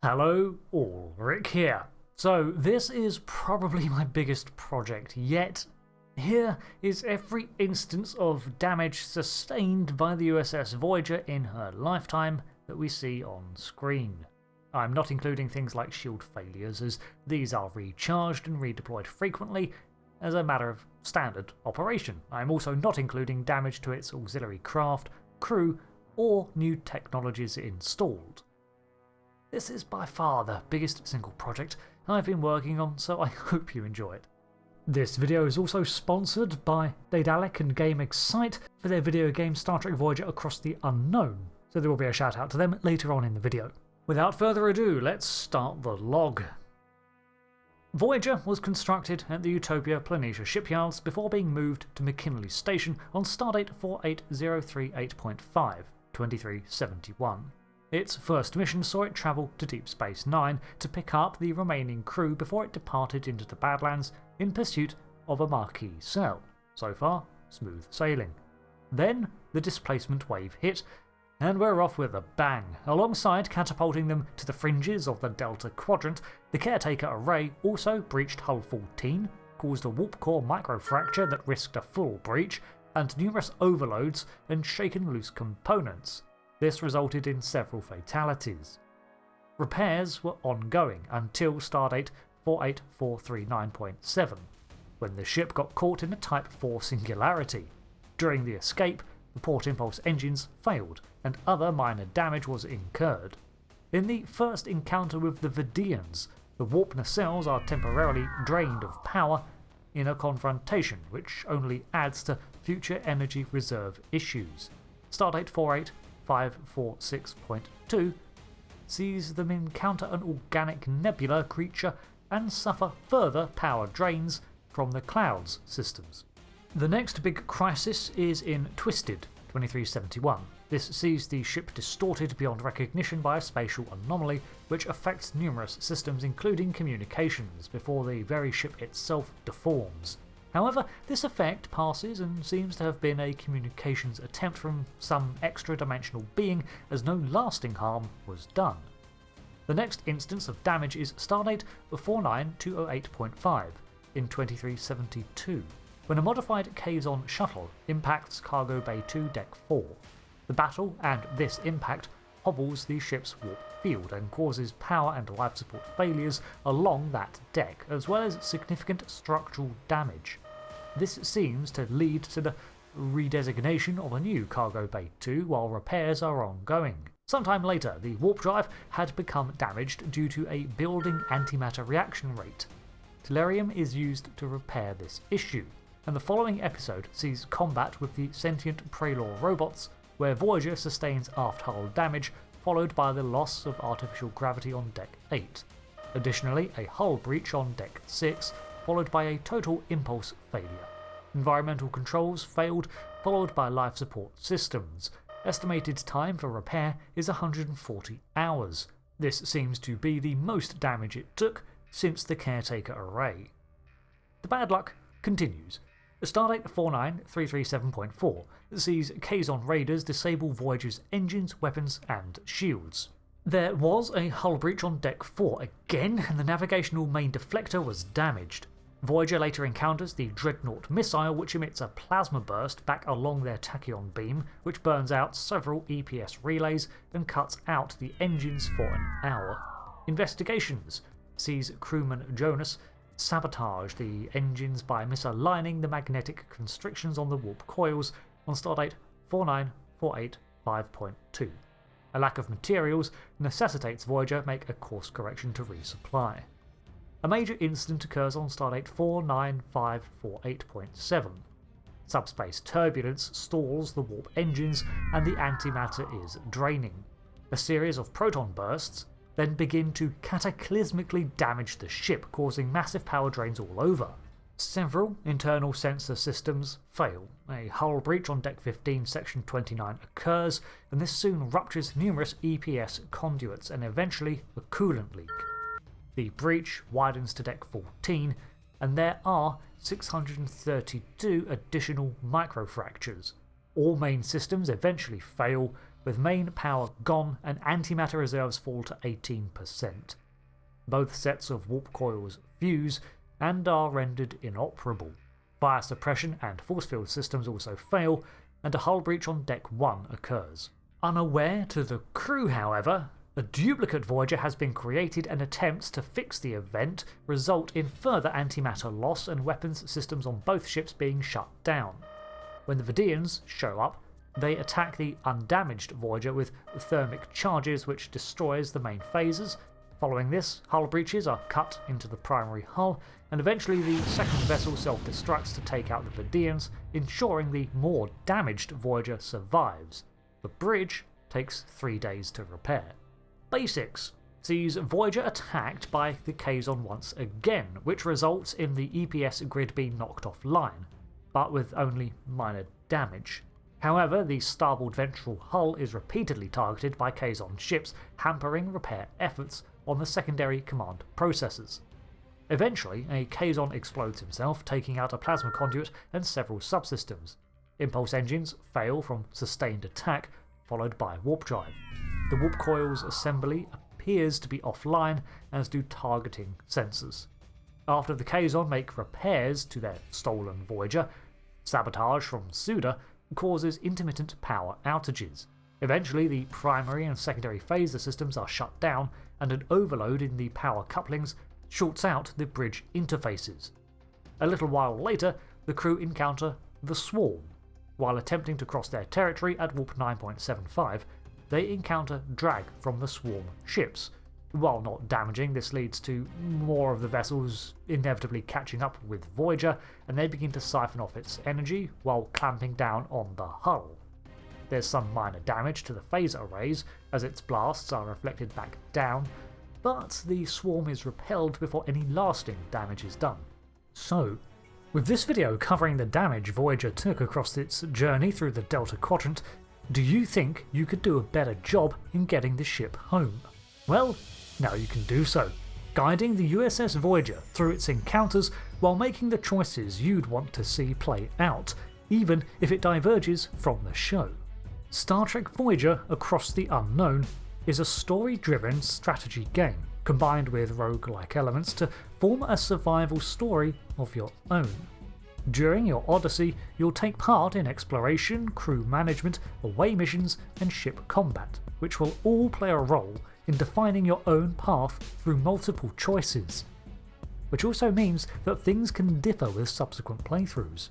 Hello all, Rick here. So this is probably my biggest project yet. Here is every instance of damage sustained by the USS Voyager in her lifetime that we see on screen. I'm not including things like shield failures, as these are recharged and redeployed frequently as a matter of standard operation. I'm also not including damage to its auxiliary craft, crew, or new technologies installed. This is by far the biggest single project I've been working on, so I hope you enjoy it. This video is also sponsored by Daedalic and Game Excite for their video game Star Trek Voyager Across the Unknown, so there will be a shout out to them later on in the video. Without further ado, let's start the log. Voyager was constructed at the Utopia Planitia shipyards before being moved to McKinley Station on stardate 48038.5, 2371. Its first mission saw it travel to Deep Space Nine to pick up the remaining crew before it departed into the Badlands in pursuit of a marquee cell. So far, smooth sailing. Then, the displacement wave hit, and we're off with a bang. Alongside catapulting them to the fringes of the Delta Quadrant, the caretaker array also breached Hull 14, caused a warp core microfracture that risked a full breach, and numerous overloads and shaken loose components. This resulted in several fatalities. Repairs were ongoing until stardate 48439.7, when the ship got caught in a Type 4 singularity. During the escape, the port impulse engines failed, and other minor damage was incurred. In the first encounter with the Vidians, the warp nacelles are temporarily drained of power in a confrontation, which only adds to future energy reserve issues. Stardate 48546.2 sees them encounter an organic nebula creature and suffer further power drains from the Clouds systems. The next big crisis is in Twisted, 2371. This sees the ship distorted beyond recognition by a spatial anomaly which affects numerous systems including communications before the very ship itself deforms. However, this effect passes and seems to have been a communications attempt from some extra-dimensional being, as no lasting harm was done. The next instance of damage is stardate 49208.5 in 2372, when a modified Kazon shuttle impacts Cargo Bay 2 Deck 4. The battle and this impact hobbles the ship's warp field and causes power and life support failures along that deck, as well as significant structural damage. This seems to lead to the redesignation of a new Cargo Bay 2 while repairs are ongoing. Sometime later, the warp drive had become damaged due to a building antimatter reaction rate. Tellurium is used to repair this issue, and the following episode sees combat with the sentient Prelor robots, where Voyager sustains aft hull damage, followed by the loss of artificial gravity on Deck 8. Additionally, a hull breach on Deck 6, followed by a total impulse failure. Environmental controls failed, followed by life support systems. Estimated time for repair is 140 hours. This seems to be the most damage it took since the caretaker array. The bad luck continues. Stardate 49337.4 sees Kazon Raiders disable Voyager's engines, weapons, and shields. There was a hull breach on Deck 4 again, and the navigational main deflector was damaged. Voyager later encounters the Dreadnought missile, which emits a plasma burst back along their tachyon beam, which burns out several EPS relays and cuts out the engines for an hour. Investigations sees crewman Jonas sabotage the engines by misaligning the magnetic constrictions on the warp coils on stardate 49485.2. A lack of materials necessitates Voyager make a course correction to resupply. A major incident occurs on stardate 49548.7. Subspace turbulence stalls the warp engines and the antimatter is draining. A series of proton bursts then begin to cataclysmically damage the ship, causing massive power drains all over. Several internal sensor systems fail. A hull breach on Deck 15 Section 29 occurs, and this soon ruptures numerous EPS conduits and eventually a coolant leak. The breach widens to Deck 14, and there are 632 additional microfractures. All main systems eventually fail, with main power gone and antimatter reserves fall to 18%. Both sets of warp coils fuse and are rendered inoperable. Fire suppression and force field systems also fail, and a hull breach on Deck 1 occurs. Unaware to the crew, however, a duplicate Voyager has been created and attempts to fix the event result in further antimatter loss and weapons systems on both ships being shut down. When the Vidians show up, they attack the undamaged Voyager with thermic charges which destroys the main phases. Following this, hull breaches are cut into the primary hull, and eventually the second vessel self-destructs to take out the Vidians, ensuring the more damaged Voyager survives. The bridge takes 3 days to repair. Basics sees Voyager attacked by the Kazon once again, which results in the EPS grid being knocked offline, but with only minor damage. However, the starboard ventral hull is repeatedly targeted by Kazon ships, hampering repair efforts on the secondary command processors. Eventually, a Kazon explodes himself, taking out a plasma conduit and several subsystems. Impulse engines fail from sustained attack, followed by warp drive. The warp coil's assembly appears to be offline, as do targeting sensors. After the Kazon make repairs to their stolen Voyager, sabotage from Suda causes intermittent power outages. Eventually, the primary and secondary phaser systems are shut down, and an overload in the power couplings shorts out the bridge interfaces. A little while later, the crew encounter the Swarm. While attempting to cross their territory at warp 9.75, they encounter drag from the Swarm ships. While not damaging, this leads to more of the vessels inevitably catching up with Voyager, and they begin to siphon off its energy while clamping down on the hull. There's some minor damage to the phaser arrays, as its blasts are reflected back down, but the Swarm is repelled before any lasting damage is done. So, with this video covering the damage Voyager took across its journey through the Delta Quadrant, do you think you could do a better job in getting the ship home? Well, now you can do so, guiding the USS Voyager through its encounters while making the choices you'd want to see play out, even if it diverges from the show. Star Trek Voyager Across the Unknown is a story-driven strategy game, combined with roguelike elements to form a survival story of your own. During your odyssey, you'll take part in exploration, crew management, away missions, and ship combat, which will all play a role in defining your own path through multiple choices. Which also means that things can differ with subsequent playthroughs.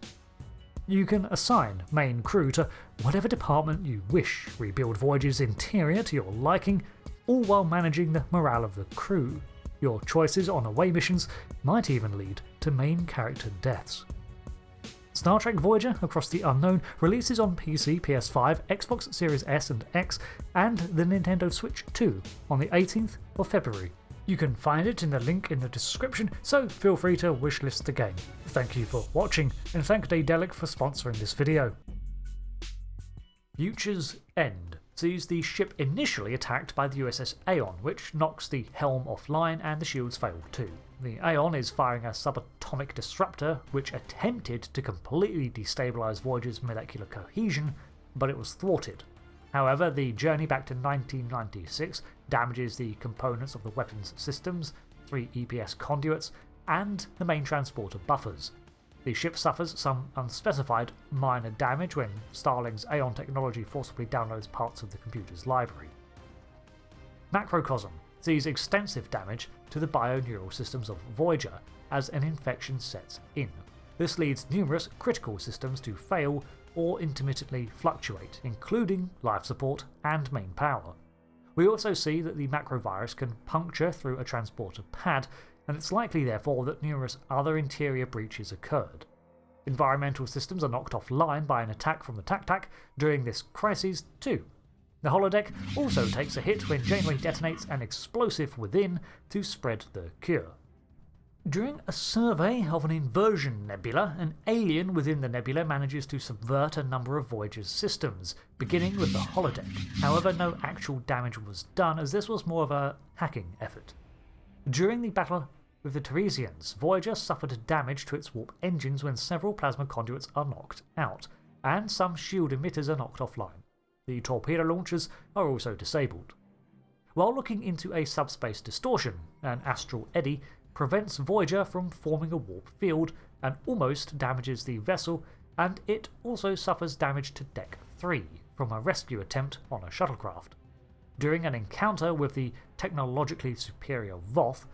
You can assign main crew to whatever department you wish, rebuild Voyager's interior to your liking, all while managing the morale of the crew. Your choices on away missions might even lead to main character deaths. Star Trek Voyager Across the Unknown releases on PC, PS5, Xbox Series S and X, and the Nintendo Switch 2 on the 18th of February. You can find it in the link in the description, so feel free to wishlist the game. Thank you for watching, and thank Daedalic for sponsoring this video. Future's End sees the ship initially attacked by the USS Aeon, which knocks the helm offline and the shields fail too. The Aeon is firing a subatomic disruptor which attempted to completely destabilise Voyager's molecular cohesion, but it was thwarted. However, the journey back to 1996 damages the components of the weapons systems, 3 EPS conduits, and the main transporter buffers. The ship suffers some unspecified minor damage when Starling's Aeon technology forcibly downloads parts of the computer's library. Macrocosm sees extensive damage to the bioneural systems of Voyager as an infection sets in. This leads numerous critical systems to fail or intermittently fluctuate, including life support and main power. We also see that the macrovirus can puncture through a transporter pad, and it's likely therefore that numerous other interior breaches occurred. Environmental systems are knocked offline by an attack from the TAC-TAC during this crisis too. The holodeck also takes a hit when Janeway detonates an explosive within to spread the cure. During a survey of an inversion nebula, an alien within the nebula manages to subvert a number of Voyager's systems, beginning with the holodeck. However, no actual damage was done, as this was more of a hacking effort. During the battle with the Teresians, Voyager suffered damage to its warp engines when several plasma conduits are knocked out, and some shield emitters are knocked offline. The torpedo launchers are also disabled. While looking into a subspace distortion, an astral eddy prevents Voyager from forming a warp field and almost damages the vessel, and it also suffers damage to Deck 3 from a rescue attempt on a shuttlecraft. During an encounter with the technologically superior Voth,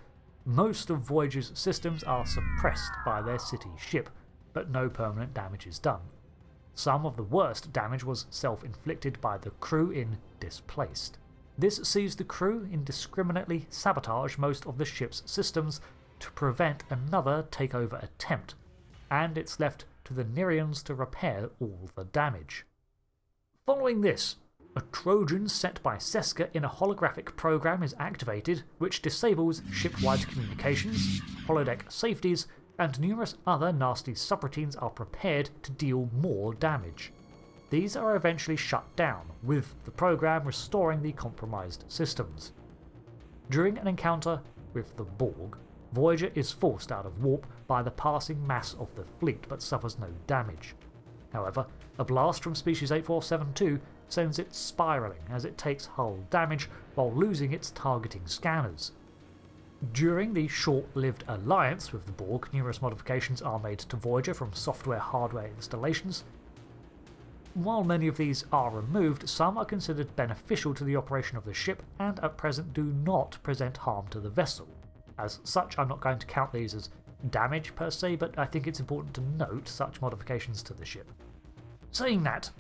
most of Voyager's systems are suppressed by their city ship, but no permanent damage is done. Some of the worst damage was self-inflicted by the crew in Displaced. This sees the crew indiscriminately sabotage most of the ship's systems to prevent another takeover attempt, and it's left to the Nerians to repair all the damage. Following this, a Trojan set by Seska in a holographic program is activated, which disables ship-wide communications, holodeck safeties, and numerous other nasty subroutines are prepared to deal more damage. These are eventually shut down, with the program restoring the compromised systems. During an encounter with the Borg, Voyager is forced out of warp by the passing mass of the fleet but suffers no damage. However, a blast from Species 8472 sends it spiralling as it takes hull damage while losing its targeting scanners. During the short-lived alliance with the Borg, numerous modifications are made to Voyager from software-hardware installations. While many of these are removed, some are considered beneficial to the operation of the ship and at present do not present harm to the vessel. As such, I'm not going to count these as damage per se, but I think it's important to note such modifications to the ship. Saying that,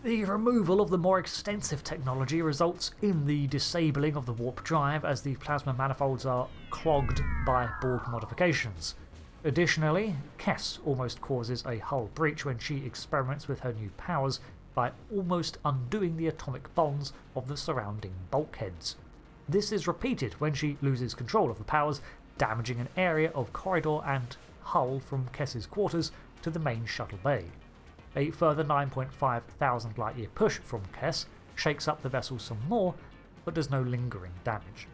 the removal of the more extensive technology results in the disabling of the warp drive as the plasma manifolds are clogged by Borg modifications. Additionally, Kes almost causes a hull breach when she experiments with her new powers by almost undoing the atomic bonds of the surrounding bulkheads. This is repeated when she loses control of the powers, damaging an area of corridor and hull from Kes's quarters to the main shuttle bay. A further 9.5 thousand light-year push from Kes shakes up the vessel some more, but does no lingering damage.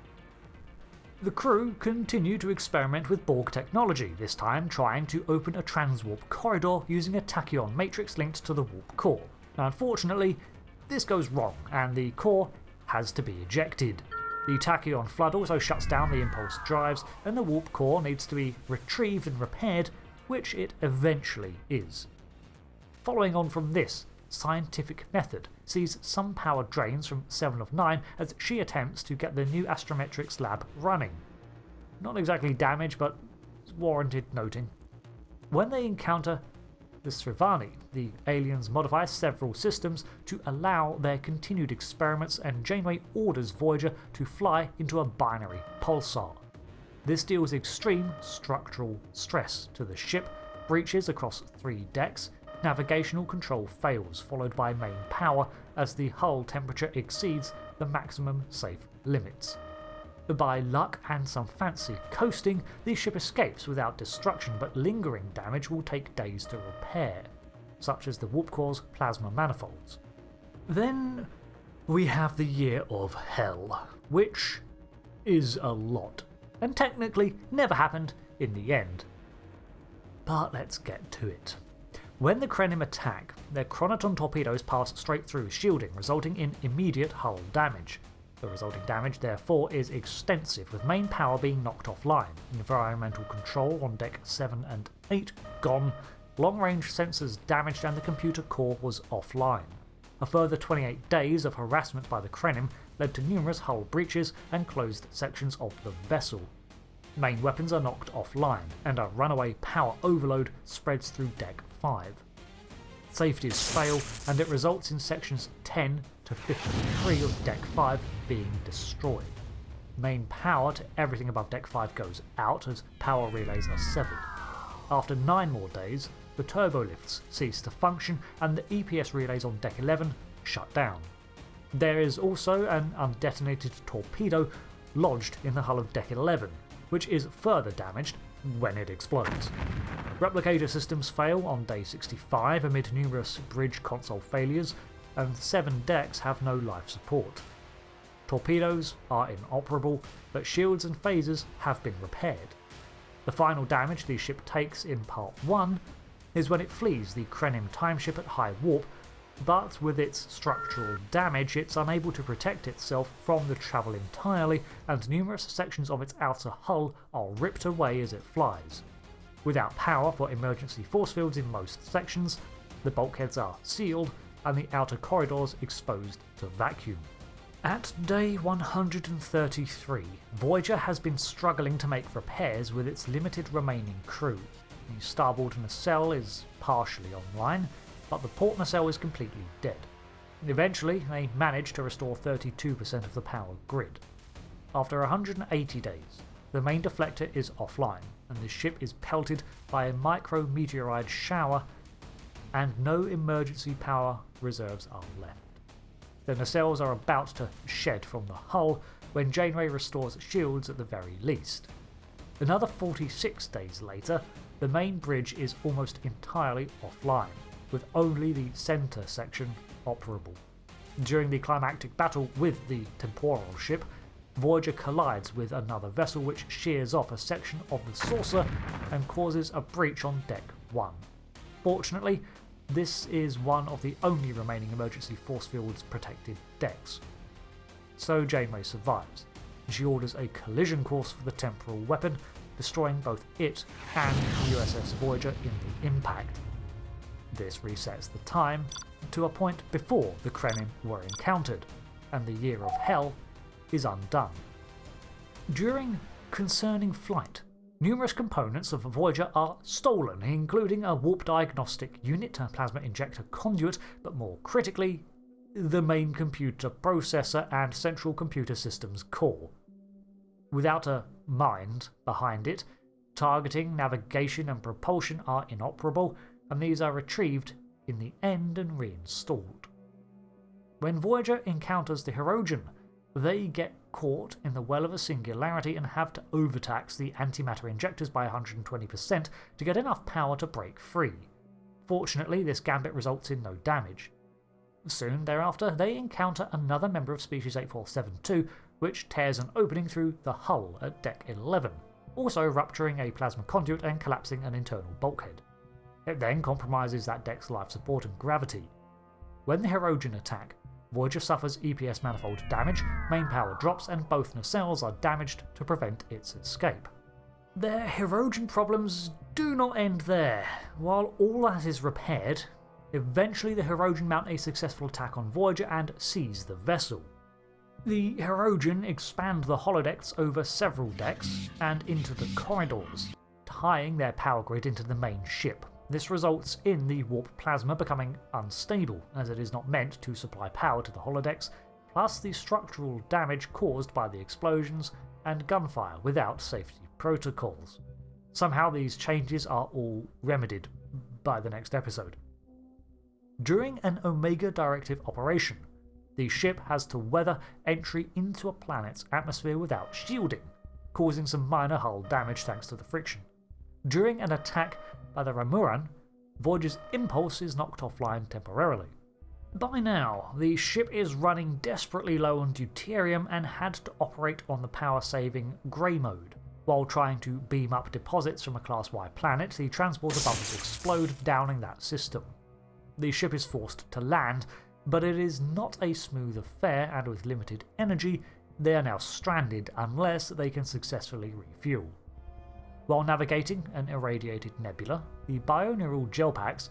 The crew continue to experiment with Borg technology, this time trying to open a transwarp corridor using a tachyon matrix linked to the warp core. Unfortunately, this goes wrong, and the core has to be ejected. The tachyon flood also shuts down the impulse drives, and the warp core needs to be retrieved and repaired, which it eventually is. Following on from this, Scientific Method sees some power drains from 7 of 9 as she attempts to get the new astrometrics lab running. Not exactly damage, but warranted noting. When they encounter the Srivani, the aliens modify several systems to allow their continued experiments, and Janeway orders Voyager to fly into a binary pulsar. This deals extreme structural stress to the ship, breaches across 3 decks, navigational control fails, followed by main power as the hull temperature exceeds the maximum safe limits. By luck and some fancy coasting, the ship escapes without destruction, but lingering damage will take days to repair, such as the warp core's plasma manifolds. Then we have the Year of Hell, which is a lot, and technically never happened in the end. But let's get to it. When the Krenim attack, their Chronoton torpedoes pass straight through shielding, resulting in immediate hull damage. The resulting damage, therefore, is extensive, with main power being knocked offline, environmental control on Deck 7 and 8 gone, long-range sensors damaged, and the computer core was offline. A further 28 days of harassment by the Krenim led to numerous hull breaches and closed sections of the vessel. Main weapons are knocked offline, and a runaway power overload spreads through Deck 5. Safeties fail, and it results in sections 10 to 53 of Deck 5 being destroyed. Main power to everything above Deck 5 goes out as power relays are severed. After 9 more days, the turbolifts cease to function, and the EPS relays on Deck 11 shut down. There is also an undetonated torpedo lodged in the hull of Deck 11, which is further damaged when it explodes. Replicator systems fail on day 65 amid numerous bridge console failures, and 7 decks have no life support. Torpedoes are inoperable, but shields and phasers have been repaired. The final damage the ship takes in Part 1 is when it flees the Krenim timeship at high warp, but with its structural damage it's unable to protect itself from the travel entirely, and numerous sections of its outer hull are ripped away as it flies. Without power for emergency force fields in most sections, the bulkheads are sealed and the outer corridors exposed to vacuum. At day 133, Voyager has been struggling to make repairs with its limited remaining crew. The starboard nacelle is partially online, but the port nacelle is completely dead. Eventually, they manage to restore 32% of the power grid. After 180 days, the main deflector is offline, and the ship is pelted by a micrometeorite shower, and no emergency power reserves are left. The nacelles are about to shed from the hull when Janeway restores shields at the very least. Another 46 days later, the main bridge is almost entirely offline, with only the centre section operable. During the climactic battle with the temporal ship, Voyager collides with another vessel which shears off a section of the saucer and causes a breach on Deck 1. Fortunately, this is one of the only remaining emergency force fields protected decks. So Janeway survives. She orders a collision course for the temporal weapon, destroying both it and the USS Voyager in the impact. This resets the time to a point before the Krenim were encountered, and the Year of Hell is undone. During concerning flight, numerous components of Voyager are stolen, including a warp diagnostic unit, a plasma injector conduit, but more critically, the main computer processor and central computer systems core. Without a mind behind it, targeting, navigation and propulsion are inoperable, and these are retrieved in the end and reinstalled. When Voyager encounters the Hirogen, they get caught in the well of a singularity and have to overtax the antimatter injectors by 120% to get enough power to break free. Fortunately, this gambit results in no damage. Soon thereafter, they encounter another member of Species 8472, which tears an opening through the hull at Deck 11, also rupturing a plasma conduit and collapsing an internal bulkhead. It then compromises that deck's life support and gravity. When the Hirogen attack, Voyager suffers EPS manifold damage, main power drops, and both nacelles are damaged to prevent its escape. Their Hirogen problems do not end there. While all that is repaired, eventually the Hirogen mount a successful attack on Voyager and seize the vessel. The Hirogen expand the holodecks over several decks and into the corridors, tying their power grid into the main ship. This results in the warp plasma becoming unstable, as it is not meant to supply power to the holodecks, plus the structural damage caused by the explosions and gunfire without safety protocols. Somehow these changes are all remedied by the next episode. During an Omega Directive operation, the ship has to weather entry into a planet's atmosphere without shielding, causing some minor hull damage thanks to the friction. During an attack by the Ramuran, Voyager's impulse is knocked offline temporarily. By now, the ship is running desperately low on deuterium and had to operate on the power-saving grey mode. While trying to beam up deposits from a Class Y planet, the transporter bubbles explode, downing that system. The ship is forced to land, but it is not a smooth affair, and with limited energy, they are now stranded unless they can successfully refuel. While navigating an irradiated nebula, the bioneural gel packs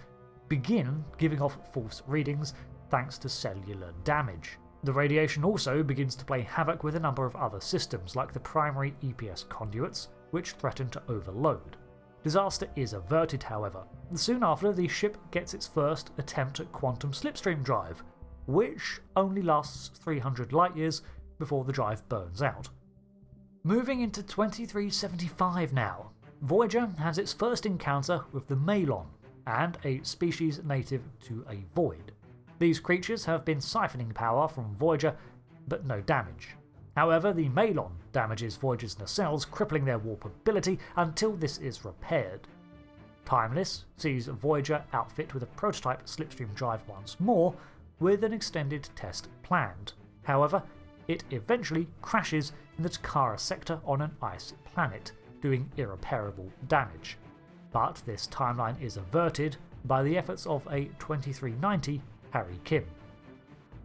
begin giving off false readings thanks to cellular damage. The radiation also begins to play havoc with a number of other systems, like the primary EPS conduits, which threaten to overload. Disaster is averted, however. Soon after, the ship gets its first attempt at quantum slipstream drive, which only lasts 300 light-years before the drive burns out. Moving into 2375 now, Voyager has its first encounter with the Malon, and a species native to a void. These creatures have been siphoning power from Voyager, but no damage. However, the Malon damages Voyager's nacelles, crippling their warp ability until this is repaired. Timeless sees Voyager outfit with a prototype slipstream drive once more, with an extended test planned. However, it eventually crashes in the Takara sector on an ice planet, doing irreparable damage. But this timeline is averted by the efforts of a 2390 Harry Kim.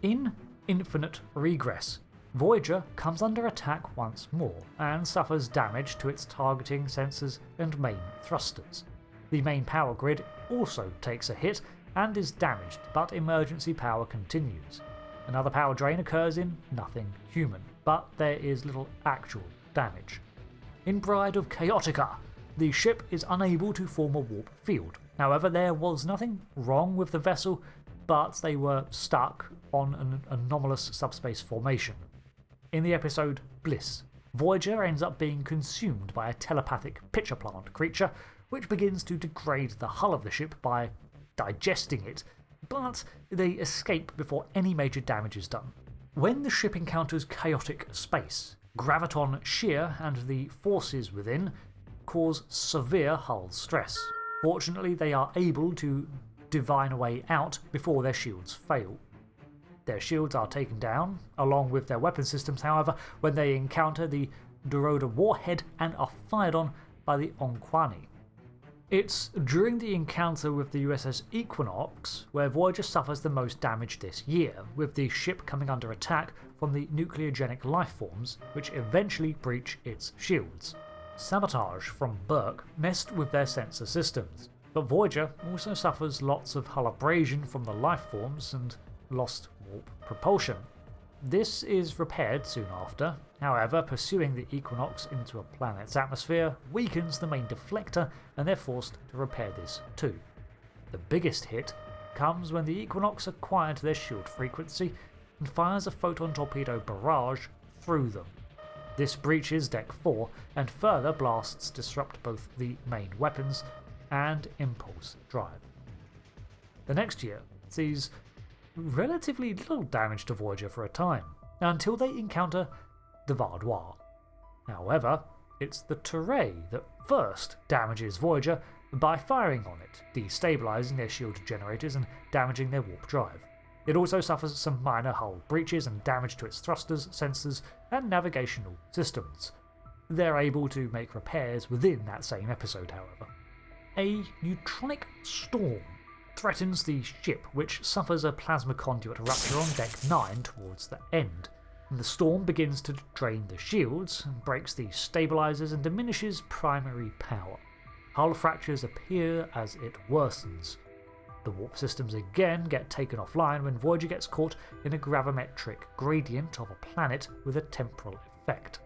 In Infinite Regress, Voyager comes under attack once more and suffers damage to its targeting sensors and main thrusters. The main power grid also takes a hit and is damaged, but emergency power continues. Another power drain occurs in Nothing Human, but there is little actual damage. In Bride of Chaotica, the ship is unable to form a warp field. However, there was nothing wrong with the vessel, but they were stuck on an anomalous subspace formation. In the episode Bliss, Voyager ends up being consumed by a telepathic pitcher plant creature, which begins to degrade the hull of the ship by digesting it, but they escape before any major damage is done. When the ship encounters chaotic space, graviton shear and the forces within cause severe hull stress. Fortunately, they are able to divine a way out before their shields fail. Their shields are taken down, along with their weapon systems, however, when they encounter the Doroda warhead and are fired on by the Onquani. It's during the encounter with the USS Equinox where Voyager suffers the most damage this year, with the ship coming under attack from the nucleogenic lifeforms, which eventually breach its shields. Sabotage from Burke messed with their sensor systems, but Voyager also suffers lots of hull abrasion from the lifeforms and lost warp propulsion. This is repaired soon after, however, pursuing the Equinox into a planet's atmosphere weakens the main deflector and they're forced to repair this too. The biggest hit comes when the Equinox acquired their shield frequency and fires a photon torpedo barrage through them. This breaches Deck 4 and further blasts disrupt both the main weapons and impulse drive. The next year sees relatively little damage to Voyager for a time, until they encounter the Vardois. However, it's the Teray that first damages Voyager by firing on it, destabilising their shield generators and damaging their warp drive. It also suffers some minor hull breaches and damage to its thrusters, sensors, and navigational systems. They're able to make repairs within that same episode, however. A neutronic storm threatens the ship, which suffers a plasma conduit rupture on Deck 9 towards the end. The storm begins to drain the shields, breaks the stabilizers, and diminishes primary power. Hull fractures appear as it worsens. The warp systems again get taken offline when Voyager gets caught in a gravimetric gradient of a planet with a temporal effect.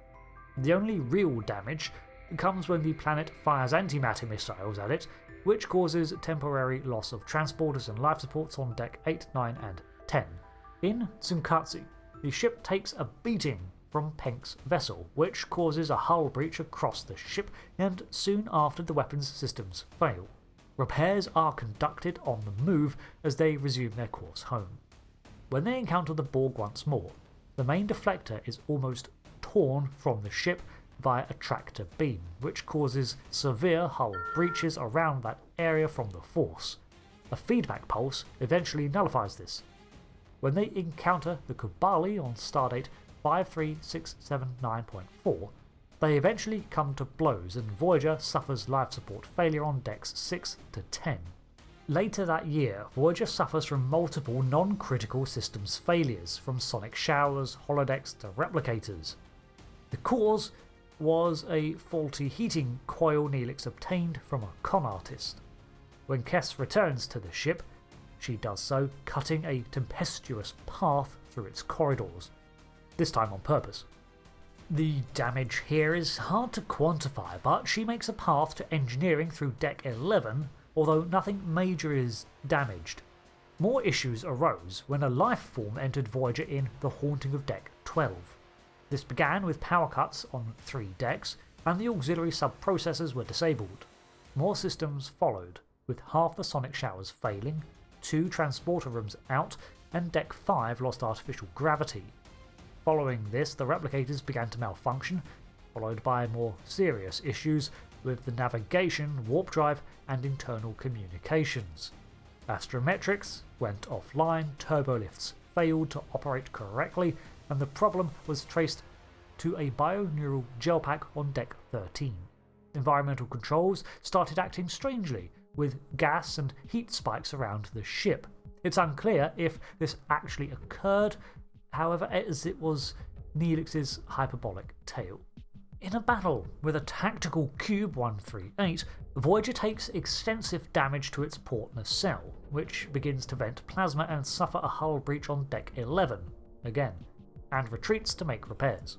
The only real damage comes when the planet fires antimatter missiles at it, which causes temporary loss of transporters and life supports on Deck 8, 9 and 10. In Tsunkatsu, the ship takes a beating from Penk's vessel, which causes a hull breach across the ship, and soon after the weapons systems fail. Repairs are conducted on the move as they resume their course home. When they encounter the Borg once more, the main deflector is almost torn from the ship via a tractor beam, which causes severe hull breaches around that area from the force. A feedback pulse eventually nullifies this. When they encounter the Kubali on stardate 53679.4, they eventually come to blows and Voyager suffers life support failure on decks 6 to 10. Later that year, Voyager suffers from multiple non-critical systems failures, from sonic showers, holodecks to replicators. The cause was a faulty heating coil Neelix obtained from a con artist. When Kess returns to the ship, she does so cutting a tempestuous path through its corridors, this time on purpose. The damage here is hard to quantify, but she makes a path to engineering through Deck 11, although nothing major is damaged. More issues arose when a life form entered Voyager in The Haunting of Deck 12. This began with power cuts on 3 decks, and the auxiliary sub-processors were disabled. More systems followed, with half the sonic showers failing, 2 transporter rooms out, and Deck 5 lost artificial gravity. Following this, the replicators began to malfunction, followed by more serious issues with the navigation, warp drive, and internal communications. Astrometrics went offline, turbolifts failed to operate correctly, and the problem was traced to a bioneural gel pack on Deck 13. Environmental controls started acting strangely, with gas and heat spikes around the ship. It's unclear if this actually occurred, however, as it was Neelix's hyperbolic tale. In a battle with a tactical Cube 138, Voyager takes extensive damage to its port nacelle, which begins to vent plasma and suffer a hull breach on Deck 11, again, and retreats to make repairs.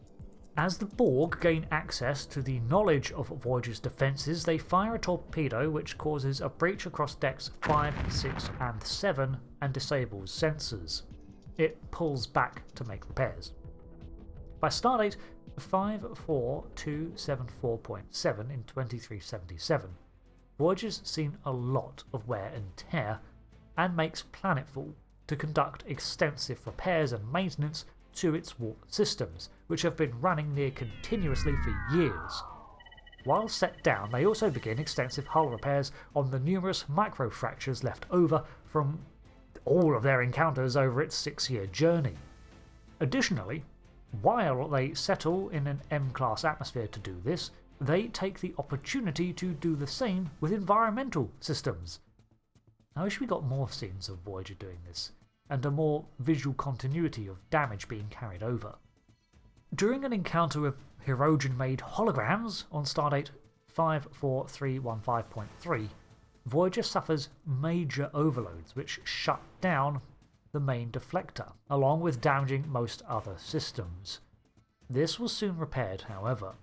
As the Borg gain access to the knowledge of Voyager's defences, they fire a torpedo which causes a breach across decks 5, 6 and 7 and disables sensors. It pulls back to make repairs. By stardate 54274.7 in 2377, Voyager's seen a lot of wear and tear and makes planetfall to conduct extensive repairs and maintenance to its warp systems, which have been running near continuously for years. While set down, they also begin extensive hull repairs on the numerous microfractures left over from all of their encounters over its 6-year journey. Additionally, while they settle in an M-class atmosphere to do this, they take the opportunity to do the same with environmental systems. I wish we got more scenes of Voyager doing this, and a more visual continuity of damage being carried over. During an encounter with Hirogen-made holograms on stardate 54315.3, Voyager suffers major overloads which shut down the main deflector, along with damaging most other systems. This was soon repaired, however.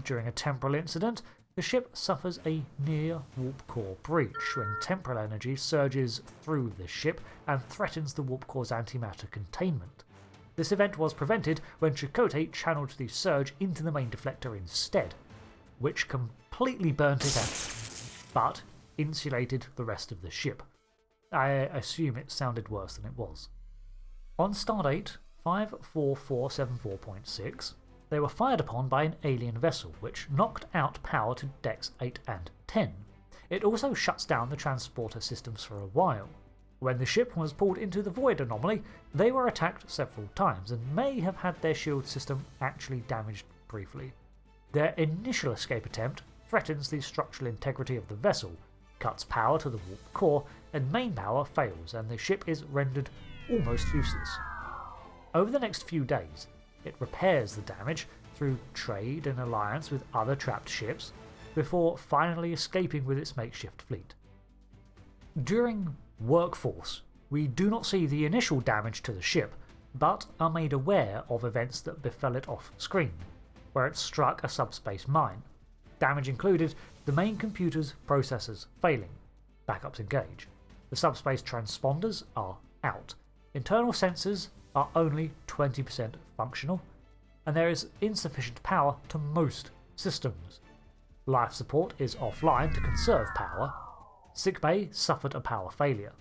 During a temporal incident, the ship suffers a near warp core breach when temporal energy surges through the ship and threatens the warp core's antimatter containment. This event was prevented when Chakotay channeled the surge into the main deflector instead, which completely burnt it out, but insulated the rest of the ship. I assume it sounded worse than it was. On stardate 54474.6, they were fired upon by an alien vessel, which knocked out power to decks 8 and 10. It also shuts down the transporter systems for a while. When the ship was pulled into the void anomaly, they were attacked several times and may have had their shield system actually damaged briefly. Their initial escape attempt threatens the structural integrity of the vessel, cuts power to the warp core, and main power fails and the ship is rendered almost useless. Over the next few days, it repairs the damage through trade and alliance with other trapped ships, before finally escaping with its makeshift fleet. During Workforce, we do not see the initial damage to the ship, but are made aware of events that befell it off-screen, where it struck a subspace mine. Damage included the main computer's processors failing, backups engage, the subspace transponders are out, internal sensors are only 20% functional, and there is insufficient power to most systems. Life support is offline to conserve power. Sickbay suffered a power failure.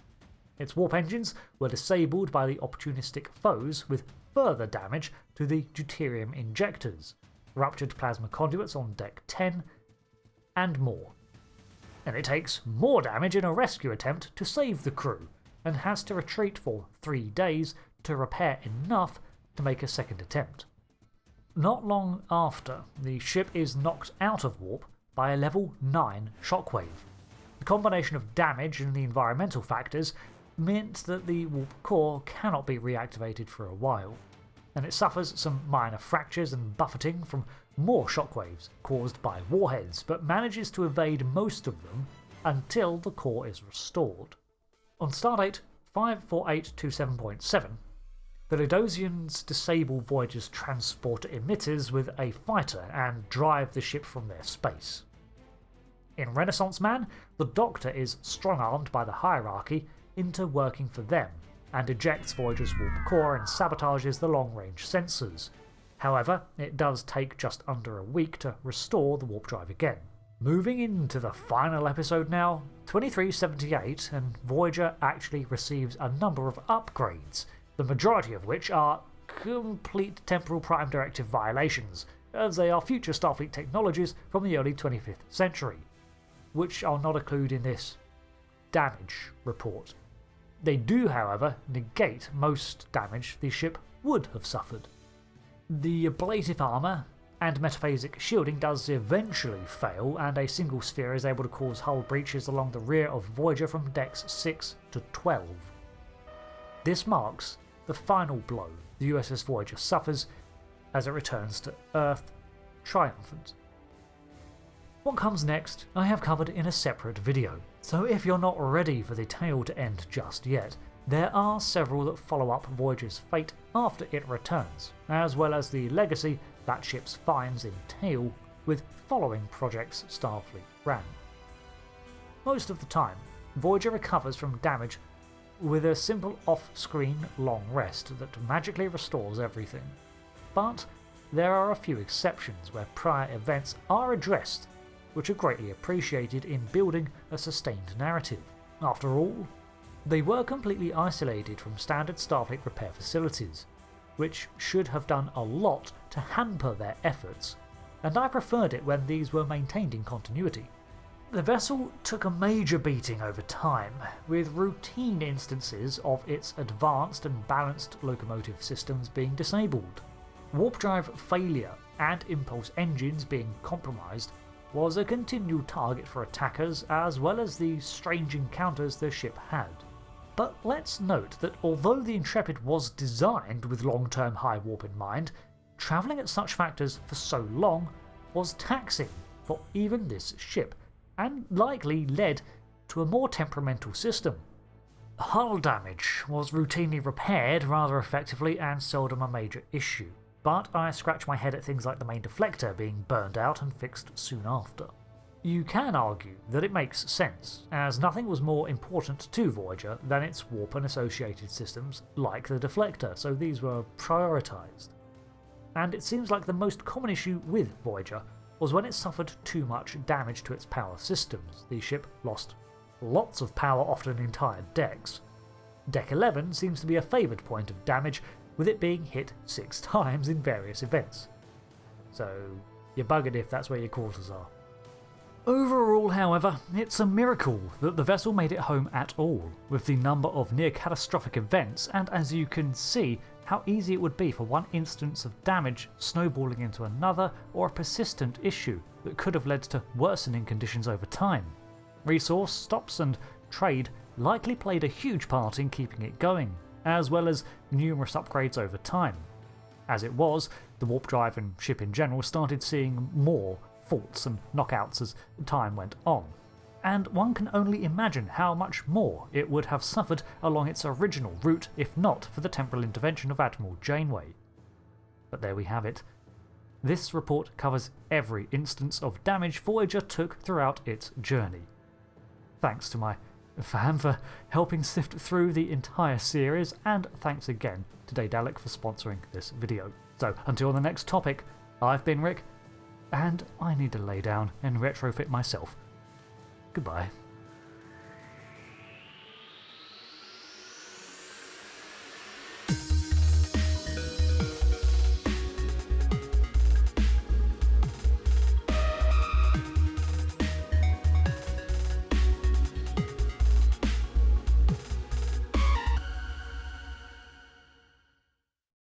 Its warp engines were disabled by the opportunistic foes, with further damage to the deuterium injectors, ruptured plasma conduits on Deck 10, and more. And it takes more damage in a rescue attempt to save the crew, and has to retreat for 3 days to repair enough to make a second attempt. Not long after, the ship is knocked out of warp by a level 9 shockwave. The combination of damage and the environmental factors meant that the warp core cannot be reactivated for a while, and it suffers some minor fractures and buffeting from more shockwaves caused by warheads, but manages to evade most of them until the core is restored. On stardate 54827.7, the Lydosians disable Voyager's transporter emitters with a fighter and drive the ship from their space. In Renaissance Man, the Doctor is strong-armed by the hierarchy into working for them, and ejects Voyager's warp core and sabotages the long-range sensors. However, it does take just under a week to restore the warp drive again. Moving into the final episode now, 2378, and Voyager actually receives a number of upgrades, the majority of which are complete temporal prime directive violations, as they are future Starfleet technologies from the early 25th century, which I'll not include in this damage report. They do, however, negate most damage the ship would have suffered. The ablative armour and metaphasic shielding does eventually fail, and a single sphere is able to cause hull breaches along the rear of Voyager from decks 6 to 12. This marks the final blow the USS Voyager suffers as it returns to Earth, triumphant. What comes next I have covered in a separate video, so if you're not ready for the tale to end just yet, there are several that follow up Voyager's fate after it returns, as well as the legacy that ship's finds entail with following projects Starfleet ran. Most of the time, Voyager recovers from damage with a simple off-screen long rest that magically restores everything. But there are a few exceptions where prior events are addressed, which are greatly appreciated in building a sustained narrative. After all, they were completely isolated from standard Starfleet repair facilities, which should have done a lot to hamper their efforts, and I preferred it when these were maintained in continuity. The vessel took a major beating over time, with routine instances of its advanced and balanced locomotive systems being disabled. Warp drive failure and impulse engines being compromised was a continual target for attackers, as well as the strange encounters the ship had. But let's note that although the Intrepid was designed with long-term high warp in mind, travelling at such factors for so long was taxing for even this ship, and likely led to a more temperamental system. Hull damage was routinely repaired rather effectively and seldom a major issue, but I scratch my head at things like the main deflector being burned out and fixed soon after. You can argue that it makes sense, as nothing was more important to Voyager than its warp and associated systems like the deflector, so these were prioritised. And it seems like the most common issue with Voyager was when it suffered too much damage to its power systems. The ship lost lots of power, often entire decks. Deck 11 seems to be a favoured point of damage, with it being hit 6 times in various events. So you're buggered if that's where your quarters are. Overall, however, it's a miracle that the vessel made it home at all, with the number of near-catastrophic events, and as you can see, how easy it would be for one instance of damage snowballing into another, or a persistent issue that could have led to worsening conditions over time. Resource stops and trade likely played a huge part in keeping it going, as well as numerous upgrades over time. As it was, the warp drive and ship in general started seeing more faults and knockouts as time went on, and one can only imagine how much more it would have suffered along its original route if not for the temporal intervention of Admiral Janeway. But there we have it. This report covers every instance of damage Voyager took throughout its journey. Thanks to my fam for helping sift through the entire series, and thanks again to Daedalic for sponsoring this video. So until the next topic, I've been Rick, and I need to lay down and retrofit myself. Goodbye.